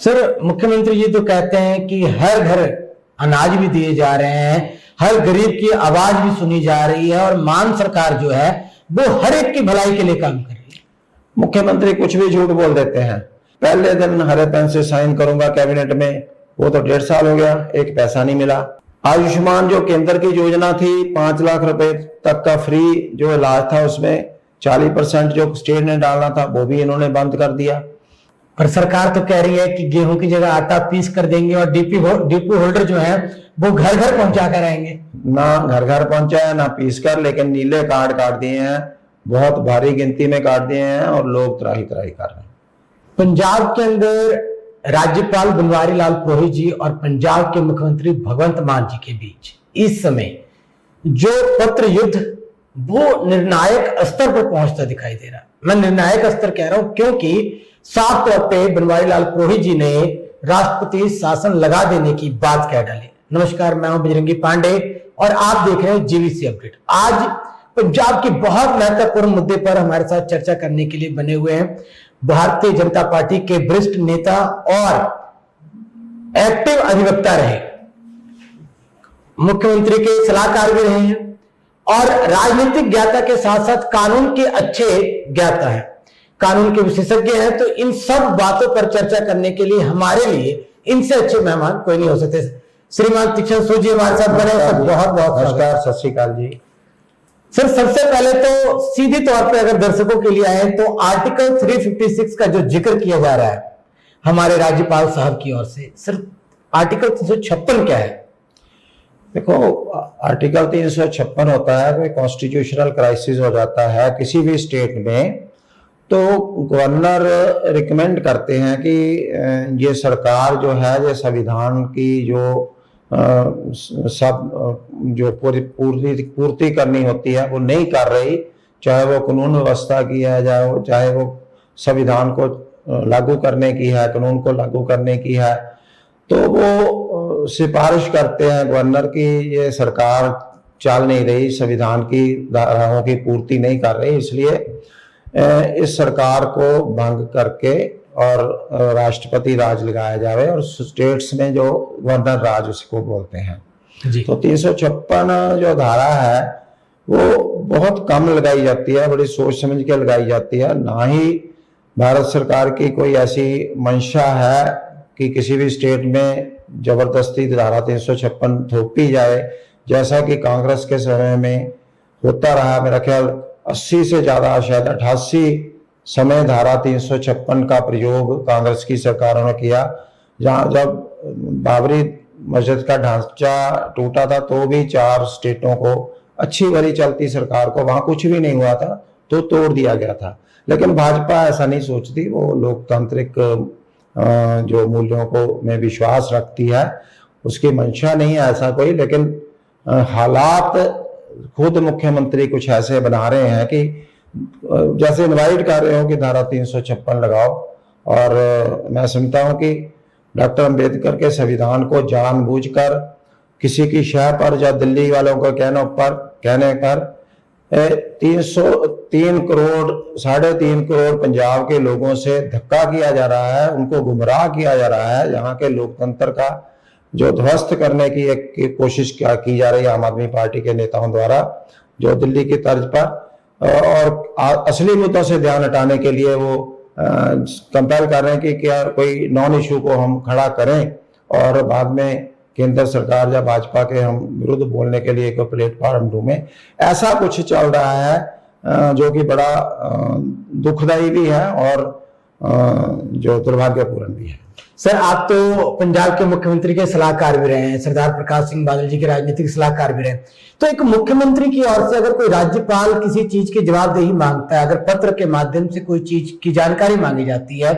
Sir, मुख्यमंत्री जी तो कहते हैं कि हर घर अनाज भी दिए जा रहे हैं, हर गरीब की आवाज भी सुनी जा रही है और मान सरकार जो है वो हर एक की भलाई के लिए काम कर रही है। मुख्यमंत्री कुछ भी झूठ बोल देते हैं। पहले दिन हरे पेन से साइन करूंगा कैबिनेट में, वो तो 1.5 साल हो गया, एक पैसा नहीं मिला। आयुष्मान जो केंद्र की योजना थी 5 लाख रुपए तक का फ्री जो इलाज था, उसमें 40% जो स्टेट ने डालना था वो भी इन्होंने बंद कर दिया। पर सरकार तो कह रही है कि गेहूं की जगह आटा पीस कर देंगे और डीपी होल्डर जो है वो घर घर पहुंचा कर आएंगे। ना घर घर पहुंचा है ना पीस कर, लेकिन नीले कार्ड काट दिए हैं, बहुत भारी गिनती में काट दिए हैं और लोग त्राही त्राही कर रहे हैं। पंजाब के अंदर राज्यपाल बनवारी लाल पुरोहित जी और पंजाब के मुख्यमंत्री भगवंत मान जी के बीच इस समय जो पत्र युद्ध वो निर्णायक स्तर पर पहुंचता दिखाई दे रहा। मैं निर्णायक स्तर कह रहा हूं क्योंकि साफ तौर पे बनवारी लाल पुरोहित जी ने राष्ट्रपति शासन लगा देने की बात कह डाली। नमस्कार, मैं हूं बजरंगी पांडे और आप देख रहे हैं जीवीसी अपडेट। आज पंजाब के बहुत महत्वपूर्ण मुद्दे पर हमारे साथ चर्चा करने के लिए बने हुए हैं भारतीय जनता पार्टी के वरिष्ठ नेता और एक्टिव अधिवक्ता रहे, मुख्यमंत्री के सलाहकार भी रहे हैं और राजनीतिक ज्ञाता के साथ साथ कानून के अच्छे ज्ञाता हैं, कानून के विशेषज्ञ हैं। तो इन सब बातों पर चर्चा करने के लिए हमारे लिए इनसे अच्छे मेहमान कोई नहीं हो सकते। श्रीमान तीक्ष्ण सूद जी हमारे साथ बने, बहुत बहुत नमस्कार, सत श्री अकाल जी। सर, सबसे पहले तो सीधे तौर पे अगर दर्शकों के लिए आए तो आर्टिकल 356 का जो जिक्र किया जा रहा है हमारे राज्यपाल साहब की ओर से, सर आर्टिकल 356 क्या है? देखो, आर्टिकल 356 होता है कोई कॉन्स्टिट्यूशनल क्राइसिस हो जाता है किसी भी स्टेट में, तो गवर्नर रिकमेंड करते हैं कि ये सरकार जो है ये संविधान की जो सब जो पूर्ति करनी होती है वो नहीं कर रही, चाहे वो कानून व्यवस्था की है, चाहे वो संविधान को लागू करने की है, कानून को लागू करने की है, तो वो सिफारिश करते हैं गवर्नर की ये सरकार चल नहीं रही, संविधान की धाराओं की पूर्ति नहीं कर रही, इसलिए इस सरकार को भंग करके और राष्ट्रपति राज लगाया जाए और स्टेट्स में जो गवर्नर राज उसको बोलते हैं जी। तो 356 जो धारा है वो बहुत कम लगाई जाती है, बड़ी सोच समझ के लगाई जाती है। ना ही भारत सरकार की कोई ऐसी मंशा है कि किसी भी स्टेट में जबरदस्ती धारा 356 थोपी जाए, जैसा कि कांग्रेस के समय में होता रहा। मेरा ख्याल 80 से ज्यादा, शायद 88 समय धारा 356 का प्रयोग कांग्रेस की सरकारों ने किया। जहां जब बाबरी मस्जिद का ढांचा टूटा था तो भी 4 स्टेटों को, अच्छी भली चलती सरकार को वहां कुछ भी नहीं हुआ था तो तोड़ दिया गया था। लेकिन भाजपा ऐसा नहीं सोचती, वो लोकतांत्रिक जो मूल्यों को में विश्वास रखती है, उसकी मंशा नहीं है ऐसा कोई। लेकिन हालात खुद मुख्यमंत्री कुछ ऐसे बना रहे हैं कि जैसे इनवाइट कर रहे हो कि धारा 356 लगाओ। और मैं सुनता हूं कि डॉक्टर अंबेडकर के संविधान को जानबूझकर किसी की शह पर या दिल्ली वालों को कहने पर 3 करोड़ 3.5 करोड़ पंजाब के लोगों से धक्का किया जा रहा है, उनको गुमराह किया जा रहा है। यहाँ के लोकतंत्र का जो ध्वस्त करने की एक कोशिश की जा रही है आम आदमी पार्टी के नेताओं द्वारा, जो दिल्ली की तर्ज पर, और असली मुद्दों से ध्यान हटाने के लिए वो कंपेल कर रहे हैं कि क्या कोई नॉन इशू को हम खड़ा करें और बाद में केंद्र सरकार या भाजपा के हम विरुद्ध बोलने के लिए एक प्लेटफॉर्म ढूंढें। ऐसा कुछ चल रहा है जो कि बड़ा दुखदायी भी है और जो दुर्भाग्यपूर्ण भी है। सर, आप तो पंजाब के मुख्यमंत्री के सलाहकार भी रहे हैं, सरदार प्रकाश सिंह बादल जी के राजनीतिक सलाहकार भी रहे, तो एक मुख्यमंत्री की ओर से अगर कोई राज्यपाल किसी चीज की जवाबदेही मांगता है, अगर पत्र के माध्यम से कोई चीज की जानकारी मांगी जाती है,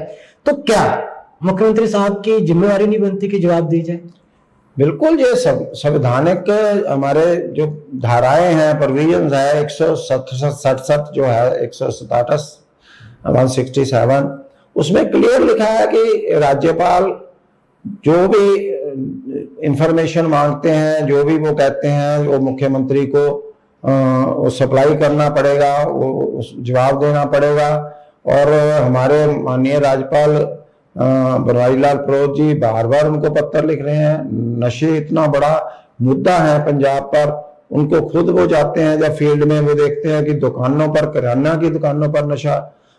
तो क्या मुख्यमंत्री साहब की जिम्मेवारी नहीं बनती कि जवाब दी जाए? बिल्कुल, ये संवैधानिक हमारे जो धाराएं हैं, प्रोविजन है 167 जो है 167 उसमें क्लियर लिखा है कि राज्यपाल जो भी इंफॉर्मेशन मांगते हैं, जो भी वो कहते हैं, वो मुख्यमंत्री को सप्लाई करना पड़ेगा, वो जवाब देना पड़ेगा। और हमारे माननीय राज्यपाल बनवारी लाल प्रोहित जी बार बार उनको पत्र लिख रहे हैं। नशे इतना बड़ा मुद्दा है पंजाब पर, उनको खुद वो जाते हैं जब फील्ड में, वो देखते हैं कि दुकानों पर, किराना की दुकानों पर नशा,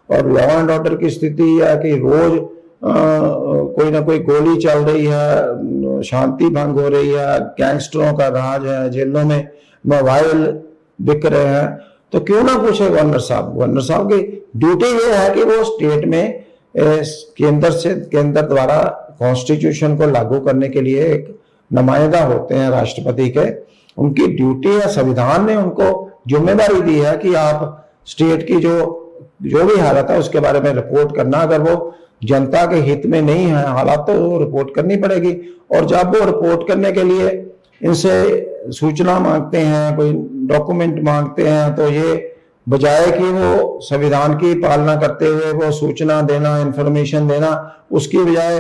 और लॉ एंड ऑर्डर की स्थिति है कि रोज कोई ना कोई गोली चल रही है, शांति भंग हो रही है, गैंगस्टरों का राज है, जेलों में मोबाइल बिक रहे हैं। तो क्यों ना पूछे गवर्नर साहब, गवर्नर साहब की ड्यूटी ये है कि वो स्टेट में केंद्र द्वारा कॉन्स्टिट्यूशन को लागू करने के लिए एक नुमाइंदा होते हैं राष्ट्रपति के, उनकी ड्यूटी है, संविधान ने उनको जिम्मेदारी दी है कि आप स्टेट की जो भी हालत है उसके बारे में रिपोर्ट करना। अगर वो जनता के हित में नहीं है हालात तो वो रिपोर्ट करनी पड़ेगी। और जब वो रिपोर्ट करने के लिए इनसे सूचना मांगते हैं, कोई डॉक्यूमेंट मांगते हैं, तो ये बजाय कि वो संविधान की पालना करते हुए वो सूचना देना, इंफॉर्मेशन देना, उसकी बजाय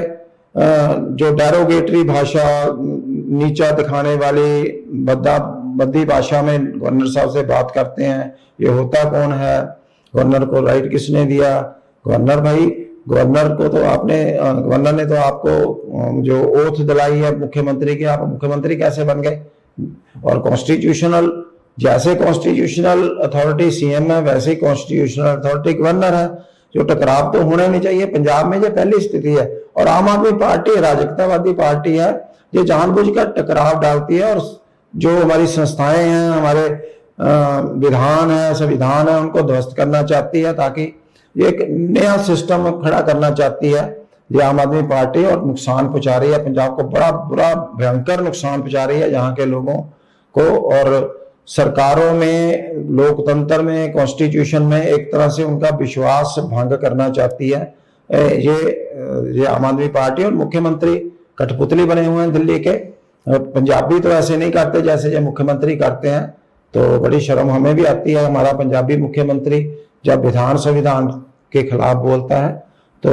जो डेरोगेटरी भाषा, नीचा दिखाने वाली बद्दी भाषा में गवर्नर साहब से बात करते हैं। ये होता कौन है, गवर्नर को राइट किसने दिया? गवर्नर को तो गवर्नर ने तो आपको जो ओथ दिलाई है मुख्यमंत्री की, आप मुख्यमंत्री कैसे बन गए? और कॉन्स्टिट्यूशनल, जैसे कॉन्स्टिट्यूशनल अथॉरिटी सीएम है वैसे ही कॉन्स्टिट्यूशनल अथॉरिटी गवर्नर है। जो टकराव तो होना नहीं चाहिए। पंजाब में जो पहली स्थिति है, और आम आदमी पार्टी राजकतावादी पार्टी है, ये जानबूझकर टकराव डालती है और जो हमारी संस्थाएं हैं, हमारे विधान है, संविधान है, उनको ध्वस्त करना चाहती है, ताकि ये एक नया सिस्टम खड़ा करना चाहती है। ये आम आदमी पार्टी और नुकसान पहुंचा रही है पंजाब को, बड़ा बुरा भयंकर नुकसान पहुंचा रही है यहाँ के लोगों को। और सरकारों में, लोकतंत्र में, कॉन्स्टिट्यूशन में एक तरह से उनका विश्वास भंग करना चाहती है ये आम आदमी पार्टी। और मुख्यमंत्री कठपुतली बने हुए हैं दिल्ली के। पंजाबी तो ऐसे नहीं करते जैसे ये मुख्यमंत्री करते हैं, तो बड़ी शर्म हमें भी आती है। हमारा पंजाबी मुख्यमंत्री जब विधान संविधान के खिलाफ बोलता है, तो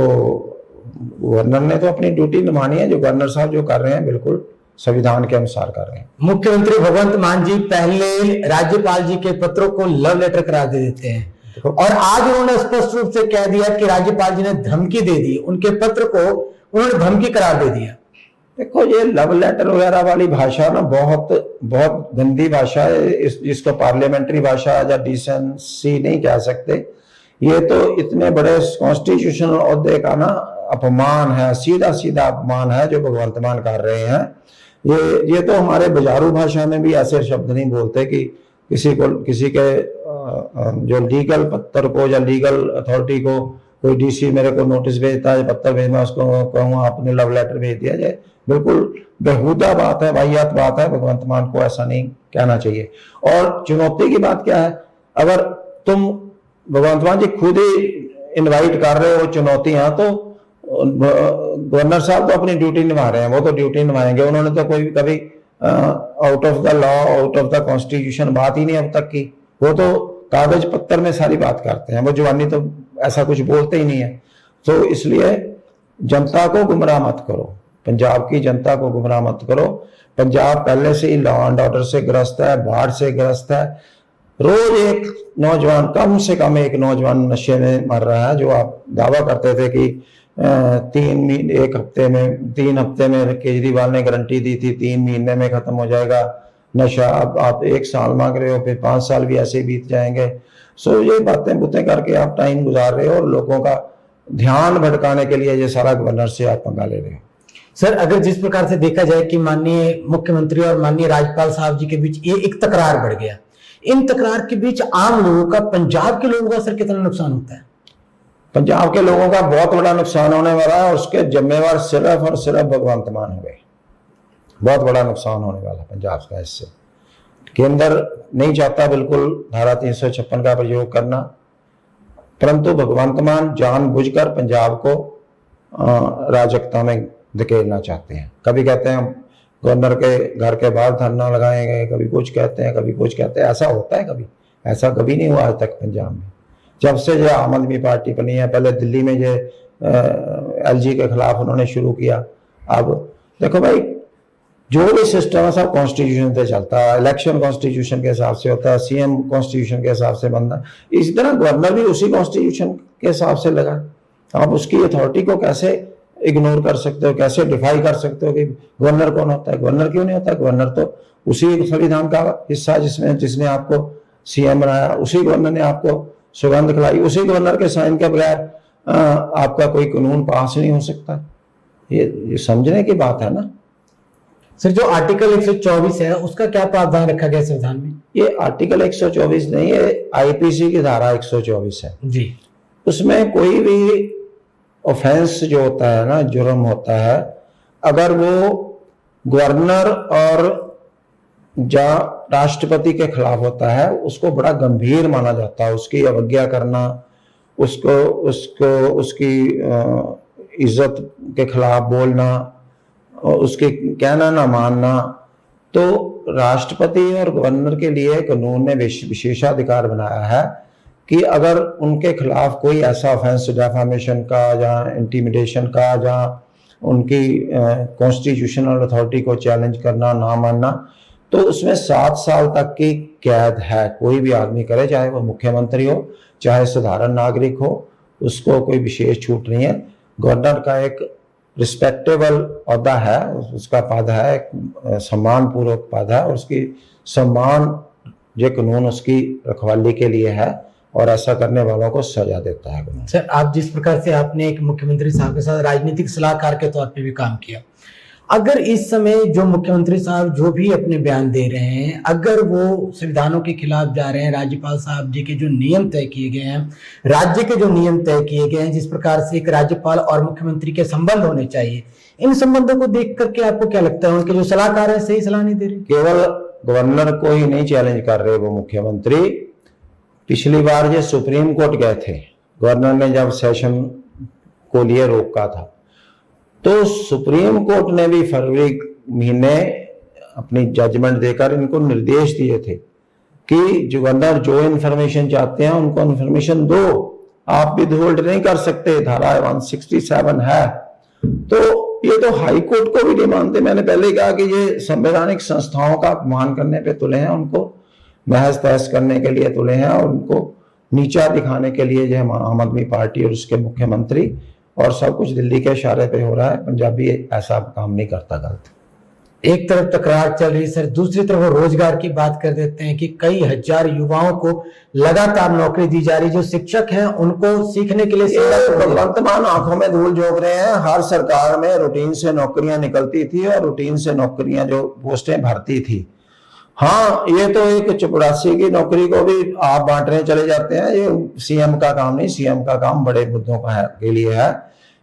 गवर्नर ने तो अपनी ड्यूटी निभानी है। जो गवर्नर साहब जो कर रहे हैं बिल्कुल संविधान के अनुसार कर रहे हैं। मुख्यमंत्री भगवंत मान जी पहले राज्यपाल जी के पत्रों को लव लेटर करार दे देते हैं, और आज उन्होंने स्पष्ट रूप से कह दिया कि राज्यपाल जी ने धमकी दे दी, उनके पत्र को उन्होंने धमकी करार दे दिया। देखो, ये लव लेटर वगैरह वाली भाषा ना बहुत बहुत गंदी भाषा है। इसको पार्लियामेंट्री भाषा या डिसेंसी नहीं कह सकते। ये तो इतने बड़े कॉन्स्टिट्यूशनल ओहदे का ना अपमान है, सीधा सीधा अपमान है जो भगवंत मान कर रहे हैं। ये तो हमारे बाजारू भाषा में भी ऐसे शब्द नहीं बोलते कि किसी के जो लीगल पत्र को या लीगल अथॉरिटी को, कोई डीसी मेरे को नोटिस भेजता है, पत्र भेजना, उसको कहूँ आपने लव लेटर भेज दिया जाए। बिल्कुल बेहुदा बात है, वाहियात बात है। भगवंत मान को ऐसा नहीं कहना चाहिए। और चुनौती की बात क्या है, अगर तुम भगवंत मान जी खुद ही इनवाइट कर रहे हो चुनौतियां, तो गवर्नर साहब तो अपनी ड्यूटी निभा रहे हैं, वो तो ड्यूटी निभाएंगे। उन्होंने तो कोई कभी out of the law, out of the constitution बात ही नहीं अब तक की। वो तो कागज पत्तर में सारी बात करते हैं, वो जवानी तो ऐसा कुछ बोलते ही नहीं है। तो इसलिए जनता को गुमराह मत करो, पंजाब की जनता को गुमराह मत करो। पंजाब पहले से ही लॉ एंड ऑर्डर से ग्रस्त है, बाढ़ से ग्रस्त है। रोज एक नौजवान, कम से कम एक नौजवान नशे में मर रहा है। जो आप दावा करते थे कि 3 हफ्ते में केजरीवाल ने गारंटी दी थी 3 महीने में खत्म हो जाएगा नशा, अब आप 1 साल मांग रहे हो, फिर 5 साल भी ऐसे बीत जाएंगे। सो ये बातें करके आप टाइम गुजार रहे हो और लोगों का ध्यान भटकाने के लिए ये सारा गवर्नर से आप पंगा ले रहे हो। सर, अगर जिस प्रकार से देखा जाए कि माननीय मुख्यमंत्री और माननीय राज्यपाल साहब जी के बीच ये एक तकरार बढ़ गया, इन तकरार के बीच आम लोगों का, पंजाब के लोगों का सर कितना नुकसान होता है? पंजाब के लोगों का बहुत बड़ा नुकसान होने वाला है और उसके जिम्मेवार सिर्फ और सिर्फ भगवंत मान हो गए। बहुत बड़ा नुकसान होने वाला पंजाब का। इससे केंद्र नहीं चाहता बिल्कुल धारा 356 का प्रयोग करना, परंतु भगवंत मान जानबूझकर पंजाब को राजकता में धकेलना चाहते हैं। कभी कहते हैं गवर्नर के घर के बाहर धरना लगाएंगे, कभी कुछ कहते हैं, कभी कुछ कहते हैं। ऐसा होता है कभी? ऐसा कभी नहीं हुआ आज तक पंजाब में, जब से जो आम आदमी पार्टी बनी है। पहले दिल्ली में जो एलजी के खिलाफ उन्होंने शुरू किया। अब देखो भाई, जो भी सिस्टम है सब कॉन्स्टिट्यूशन से चलता है। इलेक्शन कॉन्स्टिट्यूशन के हिसाब से होता है, सीएम कॉन्स्टिट्यूशन के हिसाब से बनता है। इसी तरह गवर्नर भी उसी कॉन्स्टिट्यूशन के हिसाब से लगा। आप उसकी अथॉरिटी को कैसे इग्नोर कर सकते हो, कैसे डिफाई कर सकते हो कि गवर्नर कौन होता है? गवर्नर क्यों नहीं होता? गवर्नर तो उसी संविधान का हिस्सा जिसमें जिसने आपको सीएम बनाया, उसी गवर्नर ने आपको सौगंध खिलाई, उसी गवर्नर के साइन के बगैर आपका कोई कानून पास नहीं हो सकता। ये समझने की बात है ना। सर, जो आर्टिकल 124 है उसका क्या प्रावधान रखा गया संविधान में? ये आर्टिकल 124 नहीं है, आईपीसी की धारा 124 है जी। उसमें कोई भी ऑफेंस जो होता है ना, जुर्म होता है, अगर वो गवर्नर और या राष्ट्रपति के खिलाफ होता है, उसको बड़ा गंभीर माना जाता है। उसकी अवज्ञा करना, उसको उसको उसकी इज्जत के खिलाफ बोलना, उसके कहना ना मानना, तो राष्ट्रपति और गवर्नर के लिए कानून ने विशेषाधिकार बनाया है कि अगर उनके खिलाफ कोई ऐसा ऑफेंस डेफामेशन का या इंटिमिडेशन का या उनकी कॉन्स्टिट्यूशनल अथॉरिटी को चैलेंज करना, ना मानना, तो उसमें 7 साल तक की कैद है। कोई भी आदमी करे, चाहे वो मुख्यमंत्री हो, चाहे साधारण नागरिक हो, उसको कोई विशेष छूट नहीं है। गवर्नर का एक रिस्पेक्टेबल ओहदा है, उसका पद है, एक सम्मान पूर्वक पद है, और उसकी सम्मान ये कानून उसकी रखवाली के लिए है, और ऐसा करने वालों को सजा देता है कानून। सर, आप जिस प्रकार से आपने एक मुख्यमंत्री साहब के साथ राजनीतिक सलाहकार के तौर पे भी काम किया, अगर इस समय जो मुख्यमंत्री साहब जो भी अपने बयान दे रहे हैं, अगर वो संविधानों के खिलाफ जा रहे हैं, राज्यपाल साहब जी के जो नियम तय किए गए हैं, राज्य के जो नियम तय किए गए हैं, जिस प्रकार से एक राज्यपाल और मुख्यमंत्री के संबंध होने चाहिए, इन संबंधों को देख करके आपको क्या लगता है उनके जो सलाहकार है सही सलाह नहीं दे रहे? केवल गवर्नर को ही नहीं चैलेंज कर रहे वो मुख्यमंत्री। पिछली बार ये सुप्रीम कोर्ट गए थे, गवर्नर ने जब सेशन को लिए रोका था, तो सुप्रीम कोर्ट ने भी फरवरी महीने अपनी जजमेंट देकर इनको निर्देश दिए थे कि गवर्नर जो इन्फॉर्मेशन चाहते हैं उनको इन्फॉर्मेशन दो, आप भी होल्ड नहीं कर सकते, धारा 167 है। तो ये तो हाई कोर्ट को भी नहीं मानते। मैंने पहले ही कहा कि ये संवैधानिक संस्थाओं का अपमान करने पे तुले हैं, उनको महज तहस करने के लिए तुले हैं, और उनको नीचा दिखाने के लिए जो आम आदमी पार्टी और उसके मुख्यमंत्री, और सब कुछ दिल्ली के इशारे पे हो रहा है। पंजाबी ऐसा काम नहीं करता गलत। एक तरफ तकरार चल रही सर, दूसरी तरफ वो रोजगार की बात कर देते हैं कि कई हजार युवाओं को लगातार नौकरी दी जा रही, जो शिक्षक हैं उनको सीखने के लिए वर्तमान आंखों में धूल झोंक रहे हैं। हर सरकार में रूटीन से नौकरियां निकलती थी और रूटीन से नौकरियां जो पोस्टें भरती थी। हाँ, ये तो एक चपरासी की नौकरी को भी आप बांटने चले जाते हैं, ये सीएम का काम नहीं। सीएम का काम बड़े मुद्दों का के लिए है।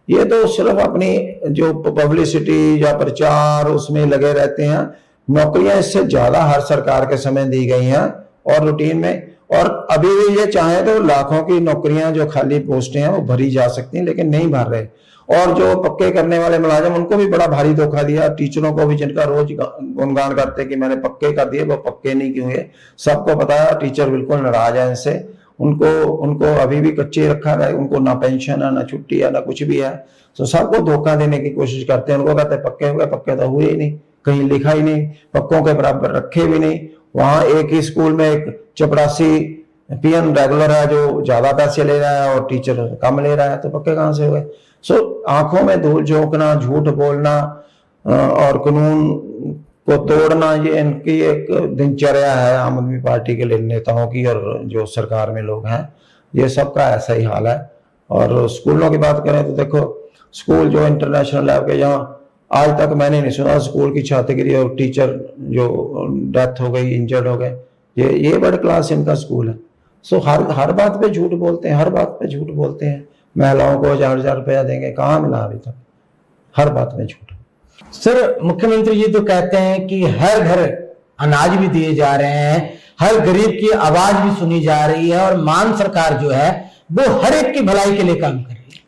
ये तो सिर्फ अपनी जो पब्लिसिटी या प्रचार उसमें लगे रहते हैं। नौकरियां इससे ज्यादा हर सरकार के समय दी गई हैं और रूटीन में, और अभी भी ये चाहे तो लाखों की नौकरियां जो खाली पोस्टें हैं वो भरी जा सकती हैं, लेकिन नहीं भर रहे। और जो पक्के करने वाले मुलाजिम, उनको भी बड़ा भारी धोखा दिया। टीचरों को भी, जिनका रोज गुणगान करते कि मैंने पक्के कर दिए, वो पक्के नहीं क्यों हुए, सबको पता है। टीचर बिल्कुल नाराज है इनसे। उनको अभी भी कच्चे रखा है, उनको ना पेंशन है, ना छुट्टी है, ना कुछ भी है। तो सबको धोखा देने की कोशिश करते हैं। उनको कहते हैं पक्के हुए, पक्के तो हुए ही नहीं, कहीं लिखा ही नहीं, पक्कों के बराबर रखे भी नहीं। वहां एक ही स्कूल में एक चपरासी पीएन रेगुलर है जो ज्यादा पैसे ले रहा है और टीचर कम ले रहा है, तो पक्के कहां से हुए? आंखों में धूल झोंकना, झूठ बोलना और कानून को तोड़ना, ये इनकी एक दिनचर्या है आम आदमी पार्टी के नेताओं की और जो सरकार में लोग हैं, ये सबका ऐसा ही हाल है। और स्कूलों की बात करें तो देखो, स्कूल जो इंटरनेशनल लेवल के, यहाँ आज तक मैंने नहीं सुना स्कूल की छात्र गिरी और टीचर जो डेथ हो गई, इंजर्ड हो गए। ये बड़े क्लास इनका स्कूल है। हर बात पे झूठ बोलते हैं, हर बात पे झूठ बोलते हैं। महिलाओं को 1000 रुपया देंगे, कहाँ मिला अभी तक? हर बात में झूठ। सर, मुख्यमंत्री जी तो कहते हैं कि हर घर अनाज भी दिए जा रहे हैं, हर गरीब की आवाज भी सुनी जा रही है, और मान सरकार जो है वो हर एक की भलाई के लिए काम कर रही है।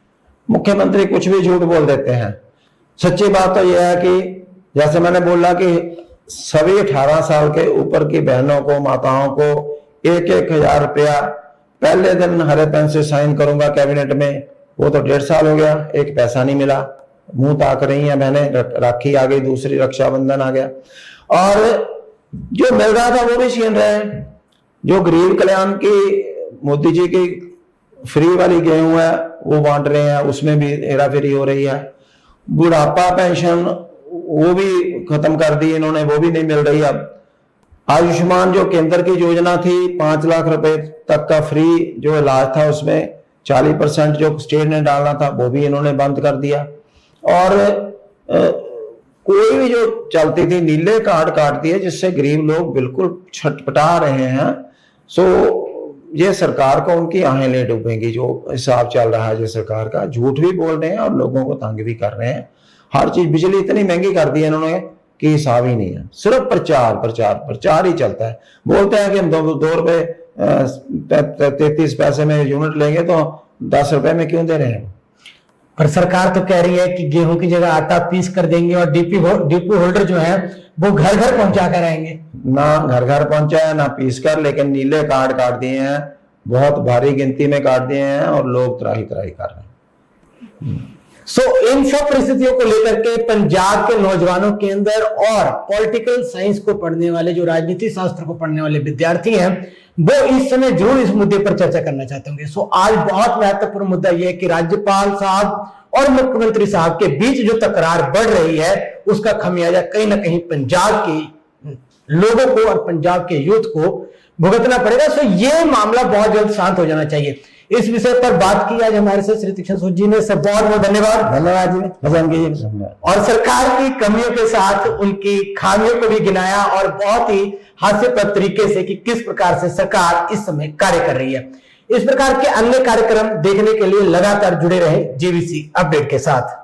मुख्यमंत्री कुछ भी झूठ बोल देते हैं। सच्ची बात तो यह है कि जैसे मैंने बोला कि सभी 18 साल के ऊपर की बहनों को, माताओं को 1-1 हजार रुपया पहले दिन हरे पेन से साइन करूंगा कैबिनेट में, वो तो 1.5 साल हो गया, एक पैसा नहीं मिला। मुंह ताक रही हैं बहनें, राखी आ गई, दूसरी रक्षाबंधन आ गया, और जो मिल रहा था वो भी छीन रहे हैं। जो गरीब कल्याण की मोदी जी की फ्री वाली गेहूं है वो बांट रहे हैं, उसमें भी हेराफेरी हो रही है। बुढ़ापा पेंशन वो भी खत्म कर दी इन्होंने, वो भी नहीं मिल रही अब। आयुष्मान जो केंद्र की योजना थी 5 लाख रुपए तक का फ्री जो इलाज था, उसमें 40% जो स्टेट ने डालना था वो भी इन्होंने बंद कर दिया। और कोई भी जो चलती थी नीले कार्ड काट दिए, जिससे गरीब लोग बिल्कुल छटपटा रहे हैं। सो ये सरकार को उनकी आहें डूबेंगी जो हिसाब चल रहा है। जो सरकार का झूठ भी बोल रहे हैं और लोगों को तंग भी कर रहे हैं। हर चीज, बिजली इतनी महंगी कर दी है इन्होंने कि हिसाब ही नहीं है। सिर्फ प्रचार प्रचार प्रचार ही चलता है। बोलते हैं कि हम 2 रुपए 33 पैसे में यूनिट लेंगे, तो 10 रुपए में क्यों दे रहे हैं? पर सरकार तो कह रही है कि गेहूं की जगह आटा पीस कर देंगे और डीपी होल्डर जो है वो घर घर पहुंचा कर आएंगे। ना घर घर पहुंचा है ना पीस कर, लेकिन नीले कार्ड काट दिए हैं, बहुत भारी गिनती में काट दिए हैं और लोग त्राही त्राही कर रहे हैं। सो इन सब परिस्थितियों को लेकर के पंजाब के नौजवानों के अंदर और पॉलिटिकल साइंस को पढ़ने वाले, जो राजनीति शास्त्र को पढ़ने वाले विद्यार्थी हैं, वो इस समय जरूर इस मुद्दे पर चर्चा करना चाहते होंगे। सो आज बहुत महत्वपूर्ण मुद्दा यह है कि राज्यपाल साहब और मुख्यमंत्री साहब के बीच जो तकरार बढ़ रही है, उसका खमियाजा कहीं ना कहीं पंजाब के लोगों को और पंजाब के यूथ को भुगतना पड़ेगा। सो ये मामला बहुत जल्द शांत हो जाना चाहिए। इस विषय पर बात की आज हमारे साथ श्री तीक्ष्ण सूद जी ने। सब बहुत बहुत धन्यवाद। धन्यवाद जी। और सरकार की कमियों के साथ उनकी खामियों को भी गिनाया और बहुत ही हास्यप्रद तरीके से कि किस प्रकार से सरकार इस समय कार्य कर रही है। इस प्रकार के अन्य कार्यक्रम देखने के लिए लगातार जुड़े रहे जेवीसी अपडेट के साथ।